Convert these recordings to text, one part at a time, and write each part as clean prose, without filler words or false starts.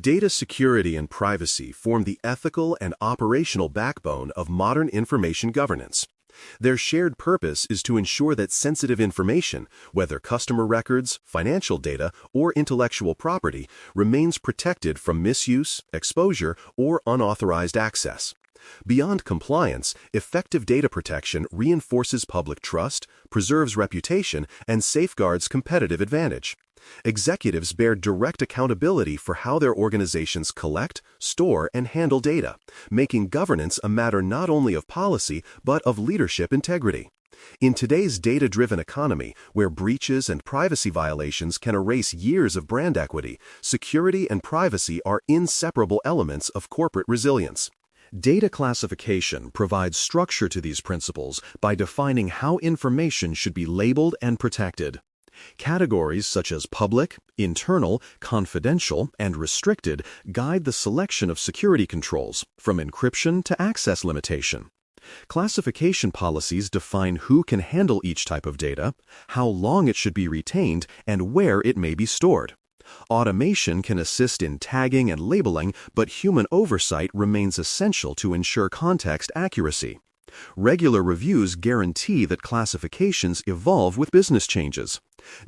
Data security and privacy form the ethical and operational backbone of modern information governance. Their shared purpose is to ensure that sensitive information, whether customer records, financial data, or intellectual property, remains protected from misuse, exposure, or unauthorized access. Beyond compliance, effective data protection reinforces public trust, preserves reputation, and safeguards competitive advantage. Executives bear direct accountability for how their organizations collect, store, and handle data, making governance a matter not only of policy but of leadership integrity. In today's data-driven economy, where breaches and privacy violations can erase years of brand equity, security and privacy are inseparable elements of corporate resilience. Data classification provides structure to these principles by defining how information should be labeled and protected. Categories such as public, internal, confidential, and restricted guide the selection of security controls, from encryption to access limitation. Classification policies define who can handle each type of data, how long it should be retained, and where it may be stored. Automation can assist in tagging and labeling, but human oversight remains essential to ensure context accuracy. Regular reviews guarantee that classifications evolve with business changes.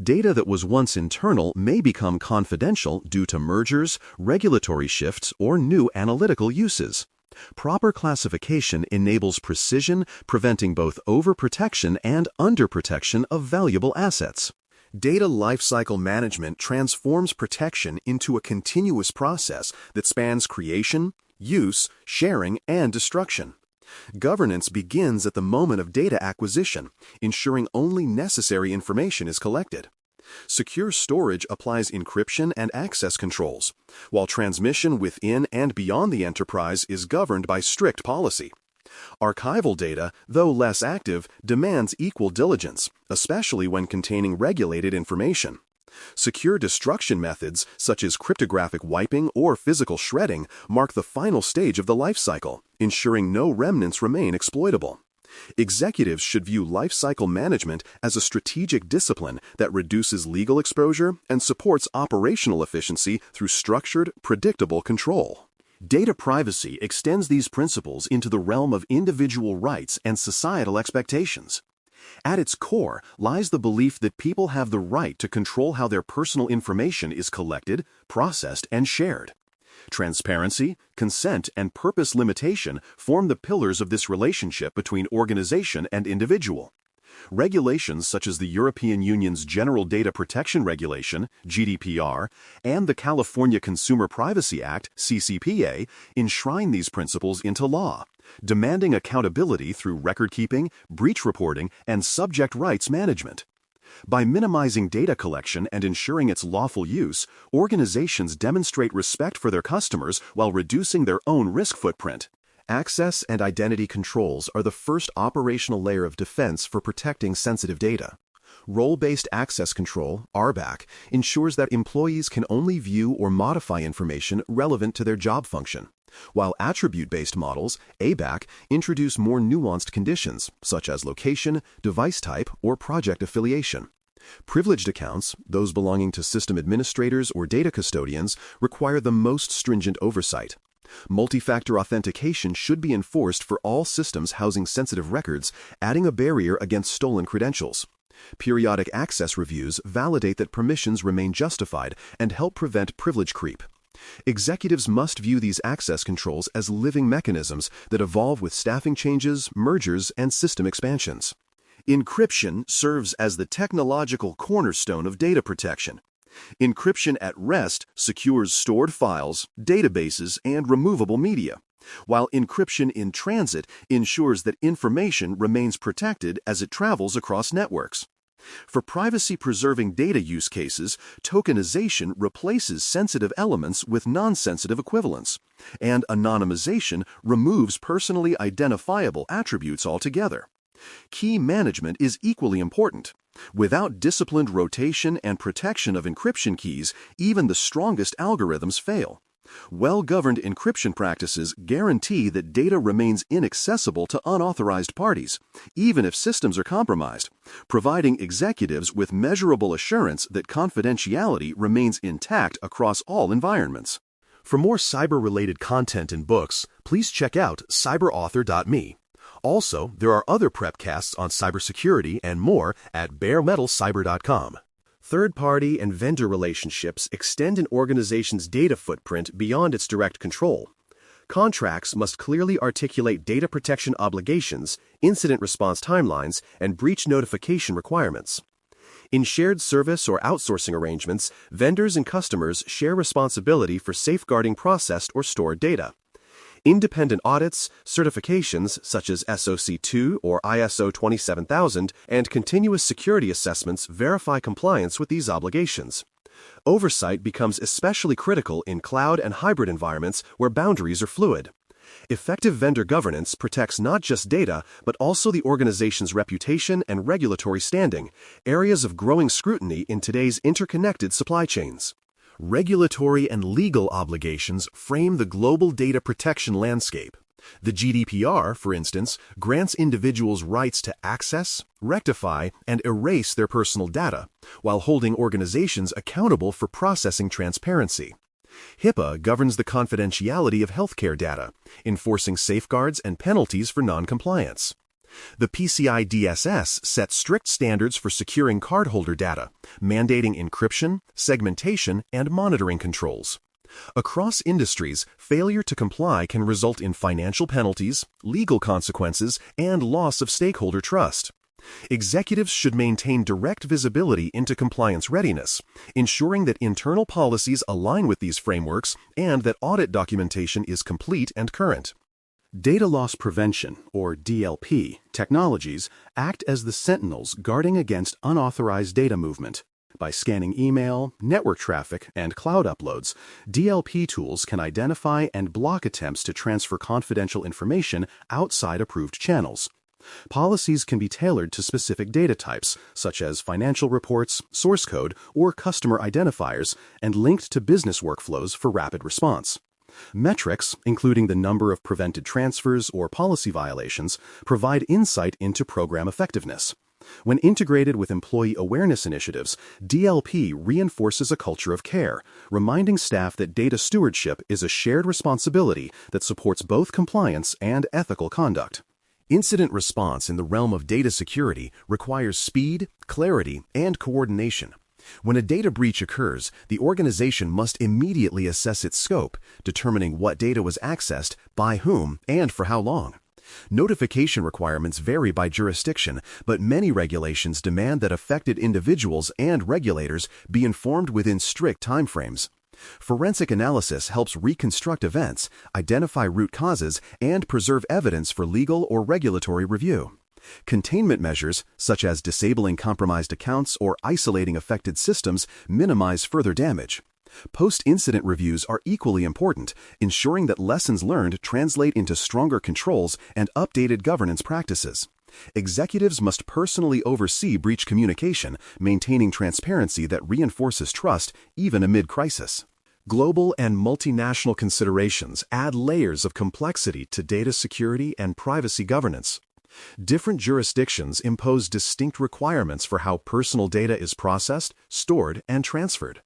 Data that was once internal may become confidential due to mergers, regulatory shifts, or new analytical uses. Proper classification enables precision, preventing both overprotection and underprotection of valuable assets. Data lifecycle management transforms protection into a continuous process that spans creation, use, sharing, and destruction. Governance begins at the moment of data acquisition, ensuring only necessary information is collected. Secure storage applies encryption and access controls, while transmission within and beyond the enterprise is governed by strict policy. Archival data, though less active, demands equal diligence, especially when containing regulated information. Secure destruction methods, such as cryptographic wiping or physical shredding, mark the final stage of the life cycle, ensuring no remnants remain exploitable. Executives should view lifecycle management as a strategic discipline that reduces legal exposure and supports operational efficiency through structured, predictable control. Data privacy extends these principles into the realm of individual rights and societal expectations. At its core lies the belief that people have the right to control how their personal information is collected, processed, and shared. Transparency, consent, and purpose limitation form the pillars of this relationship between organization and individual. Regulations such as the European Union's General Data Protection Regulation, GDPR, and the California Consumer Privacy Act, CCPA, enshrine these principles into law, demanding accountability through record-keeping, breach reporting, and subject rights management. By minimizing data collection and ensuring its lawful use, organizations demonstrate respect for their customers while reducing their own risk footprint. Access and identity controls are the first operational layer of defense for protecting sensitive data. Role-based access control, RBAC, ensures that employees can only view or modify information relevant to their job function, while attribute-based models, ABAC, introduce more nuanced conditions, such as location, device type, or project affiliation. Privileged accounts, those belonging to system administrators or data custodians, require the most stringent oversight. Multi-factor authentication should be enforced for all systems housing sensitive records, adding a barrier against stolen credentials. Periodic access reviews validate that permissions remain justified and help prevent privilege creep. Executives must view these access controls as living mechanisms that evolve with staffing changes, mergers, and system expansions. Encryption serves as the technological cornerstone of data protection. Encryption at rest secures stored files, databases, and removable media, while encryption in transit ensures that information remains protected as it travels across networks. For privacy-preserving data use cases, tokenization replaces sensitive elements with non-sensitive equivalents, and anonymization removes personally identifiable attributes altogether. Key management is equally important. Without disciplined rotation and protection of encryption keys, even the strongest algorithms fail. Well-governed encryption practices guarantee that data remains inaccessible to unauthorized parties, even if systems are compromised, providing executives with measurable assurance that confidentiality remains intact across all environments. For more cyber-related content and books, please check out cyberauthor.me. Also, there are other prepcasts on cybersecurity and more at baremetalcyber.com. Third-party and vendor relationships extend an organization's data footprint beyond its direct control. Contracts must clearly articulate data protection obligations, incident response timelines, and breach notification requirements. In shared service or outsourcing arrangements, vendors and customers share responsibility for safeguarding processed or stored data. Independent audits, certifications such as SOC 2 or ISO 27000, and continuous security assessments verify compliance with these obligations. Oversight becomes especially critical in cloud and hybrid environments where boundaries are fluid. Effective vendor governance protects not just data, but also the organization's reputation and regulatory standing, areas of growing scrutiny in today's interconnected supply chains. Regulatory and legal obligations frame the global data protection landscape. The GDPR, for instance, grants individuals rights to access, rectify, and erase their personal data, while holding organizations accountable for processing transparency. HIPAA governs the confidentiality of healthcare data, enforcing safeguards and penalties for noncompliance. The PCI DSS sets strict standards for securing cardholder data, mandating encryption, segmentation, and monitoring controls. Across industries, failure to comply can result in financial penalties, legal consequences, and loss of stakeholder trust. Executives should maintain direct visibility into compliance readiness, ensuring that internal policies align with these frameworks and that audit documentation is complete and current. Data loss prevention, or DLP, technologies act as the sentinels guarding against unauthorized data movement. By scanning email, network traffic, and cloud uploads, DLP tools can identify and block attempts to transfer confidential information outside approved channels. Policies can be tailored to specific data types, such as financial reports, source code, or customer identifiers, and linked to business workflows for rapid response. Metrics, including the number of prevented transfers or policy violations, provide insight into program effectiveness. When integrated with employee awareness initiatives, DLP reinforces a culture of care, reminding staff that data stewardship is a shared responsibility that supports both compliance and ethical conduct. Incident response in the realm of data security requires speed, clarity, and coordination. When a data breach occurs, the organization must immediately assess its scope, determining what data was accessed, by whom, and for how long. Notification requirements vary by jurisdiction, but many regulations demand that affected individuals and regulators be informed within strict timeframes. Forensic analysis helps reconstruct events, identify root causes, and preserve evidence for legal or regulatory review. Containment measures, such as disabling compromised accounts or isolating affected systems, minimize further damage. Post-incident reviews are equally important, ensuring that lessons learned translate into stronger controls and updated governance practices. Executives must personally oversee breach communication, maintaining transparency that reinforces trust even amid crisis. Global and multinational considerations add layers of complexity to data security and privacy governance. Different jurisdictions impose distinct requirements for how personal data is processed, stored, and transferred.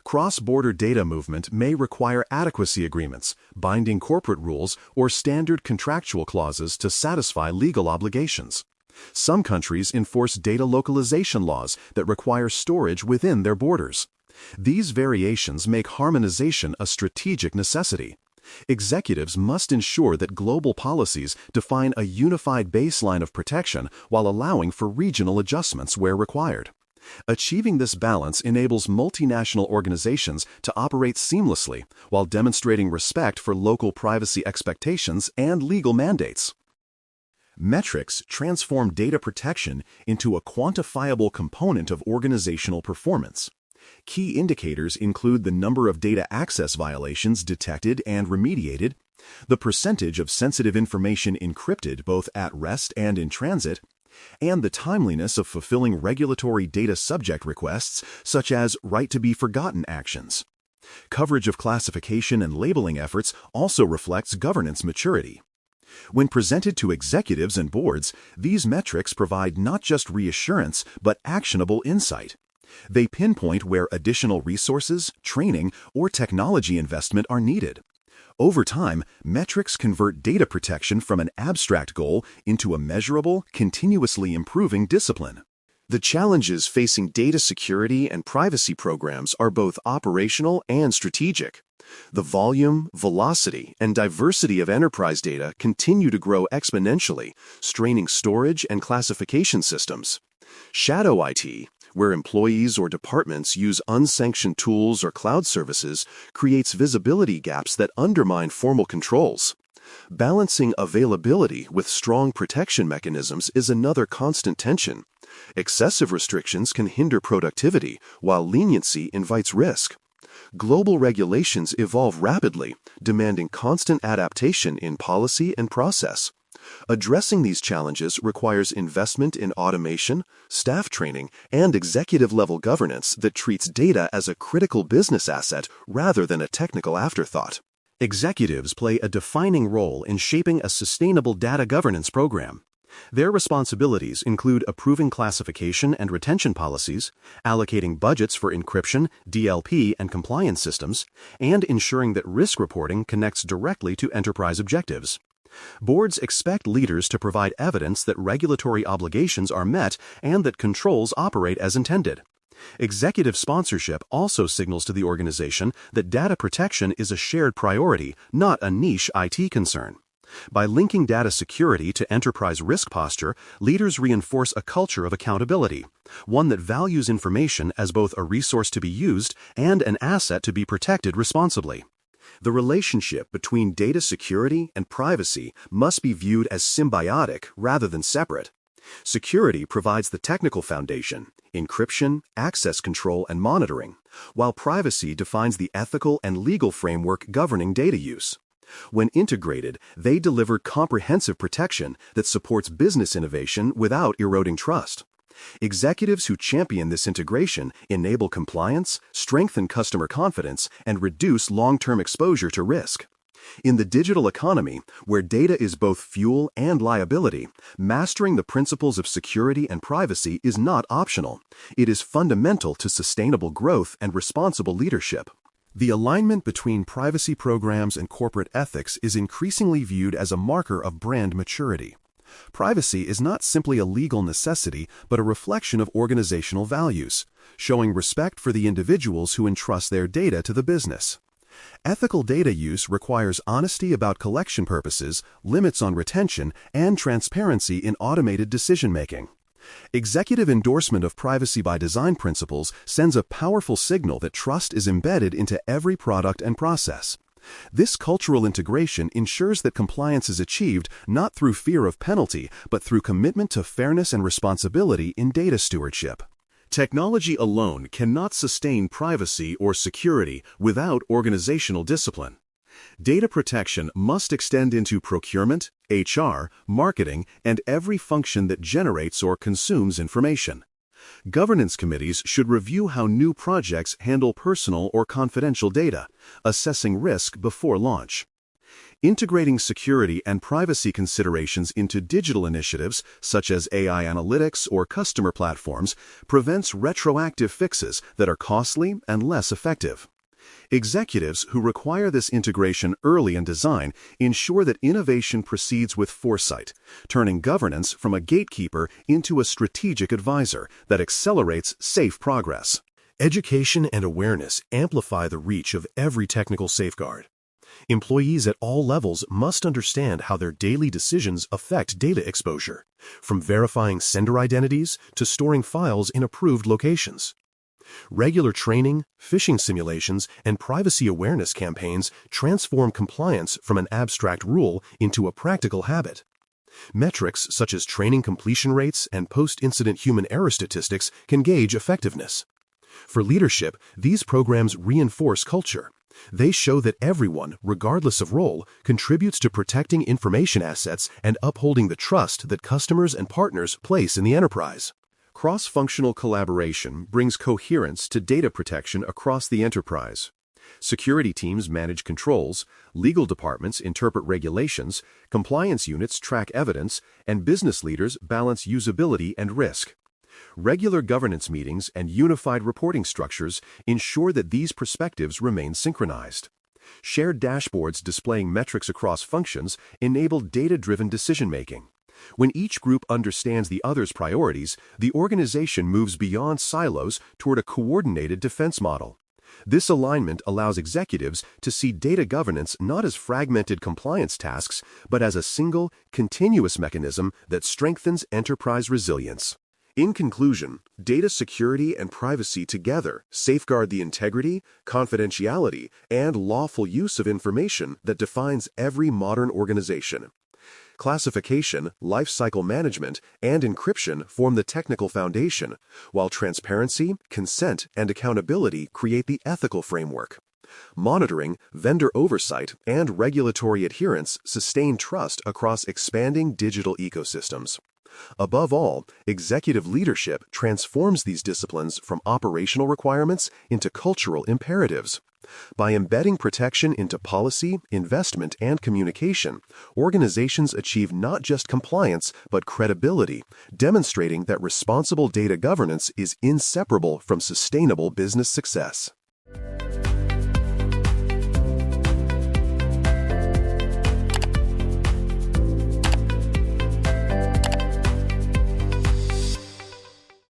Cross-border data movement may require adequacy agreements, binding corporate rules, or standard contractual clauses to satisfy legal obligations. Some countries enforce data localization laws that require storage within their borders. These variations make harmonization a strategic necessity. Executives must ensure that global policies define a unified baseline of protection while allowing for regional adjustments where required. Achieving this balance enables multinational organizations to operate seamlessly while demonstrating respect for local privacy expectations and legal mandates. Metrics transform data protection into a quantifiable component of organizational performance. Key indicators include the number of data access violations detected and remediated, the percentage of sensitive information encrypted both at rest and in transit, and the timeliness of fulfilling regulatory data subject requests, such as right-to-be-forgotten actions. Coverage of classification and labeling efforts also reflects governance maturity. When presented to executives and boards, these metrics provide not just reassurance, but actionable insight. They pinpoint where additional resources, training, or technology investment are needed. Over time, metrics convert data protection from an abstract goal into a measurable, continuously improving discipline. The challenges facing data security and privacy programs are both operational and strategic. The volume, velocity, and diversity of enterprise data continue to grow exponentially, straining storage and classification systems. Shadow IT, where employees or departments use unsanctioned tools or cloud services, creates visibility gaps that undermine formal controls. Balancing availability with strong protection mechanisms is another constant tension. Excessive restrictions can hinder productivity, while leniency invites risk. Global regulations evolve rapidly, demanding constant adaptation in policy and process. Addressing these challenges requires investment in automation, staff training, and executive-level governance that treats data as a critical business asset rather than a technical afterthought. Executives play a defining role in shaping a sustainable data governance program. Their responsibilities include approving classification and retention policies, allocating budgets for encryption, DLP, and compliance systems, and ensuring that risk reporting connects directly to enterprise objectives. Boards expect leaders to provide evidence that regulatory obligations are met and that controls operate as intended. Executive sponsorship also signals to the organization that data protection is a shared priority, not a niche IT concern. By linking data security to enterprise risk posture, leaders reinforce a culture of accountability, one that values information as both a resource to be used and an asset to be protected responsibly. The relationship between data security and privacy must be viewed as symbiotic rather than separate. Security provides the technical foundation, encryption, access control, and monitoring, while privacy defines the ethical and legal framework governing data use. When integrated, they deliver comprehensive protection that supports business innovation without eroding trust. Executives who champion this integration enable compliance, strengthen customer confidence, and reduce long-term exposure to risk. In the digital economy, where data is both fuel and liability, mastering the principles of security and privacy is not optional. It is fundamental to sustainable growth and responsible leadership. The alignment between privacy programs and corporate ethics is increasingly viewed as a marker of brand maturity. Privacy is not simply a legal necessity, but a reflection of organizational values, showing respect for the individuals who entrust their data to the business. Ethical data use requires honesty about collection purposes, limits on retention, and transparency in automated decision-making. Executive endorsement of privacy by design principles sends a powerful signal that trust is embedded into every product and process. This cultural integration ensures that compliance is achieved not through fear of penalty, but through commitment to fairness and responsibility in data stewardship. Technology alone cannot sustain privacy or security without organizational discipline. Data protection must extend into procurement, HR, marketing, and every function that generates or consumes information. Governance committees should review how new projects handle personal or confidential data, assessing risk before launch. Integrating security and privacy considerations into digital initiatives, such as AI analytics or customer platforms, prevents retroactive fixes that are costly and less effective. Executives who require this integration early in design ensure that innovation proceeds with foresight, turning governance from a gatekeeper into a strategic advisor that accelerates safe progress. Education and awareness amplify the reach of every technical safeguard. Employees at all levels must understand how their daily decisions affect data exposure, from verifying sender identities to storing files in approved locations. Regular training, phishing simulations, and privacy awareness campaigns transform compliance from an abstract rule into a practical habit. Metrics such as training completion rates and post-incident human error statistics can gauge effectiveness. For leadership, these programs reinforce culture. They show that everyone, regardless of role, contributes to protecting information assets and upholding the trust that customers and partners place in the enterprise. Cross-functional collaboration brings coherence to data protection across the enterprise. Security teams manage controls, legal departments interpret regulations, compliance units track evidence, and business leaders balance usability and risk. Regular governance meetings and unified reporting structures ensure that these perspectives remain synchronized. Shared dashboards displaying metrics across functions enable data-driven decision-making. When each group understands the other's priorities, the organization moves beyond silos toward a coordinated defense model. This alignment allows executives to see data governance not as fragmented compliance tasks, but as a single, continuous mechanism that strengthens enterprise resilience. In conclusion, data security and privacy together safeguard the integrity, confidentiality, and lawful use of information that defines every modern organization. Classification, lifecycle management, and encryption form the technical foundation, while transparency, consent, and accountability create the ethical framework. Monitoring, vendor oversight, and regulatory adherence sustain trust across expanding digital ecosystems. Above all, executive leadership transforms these disciplines from operational requirements into cultural imperatives. By embedding protection into policy, investment, and communication, organizations achieve not just compliance but credibility, demonstrating that responsible data governance is inseparable from sustainable business success.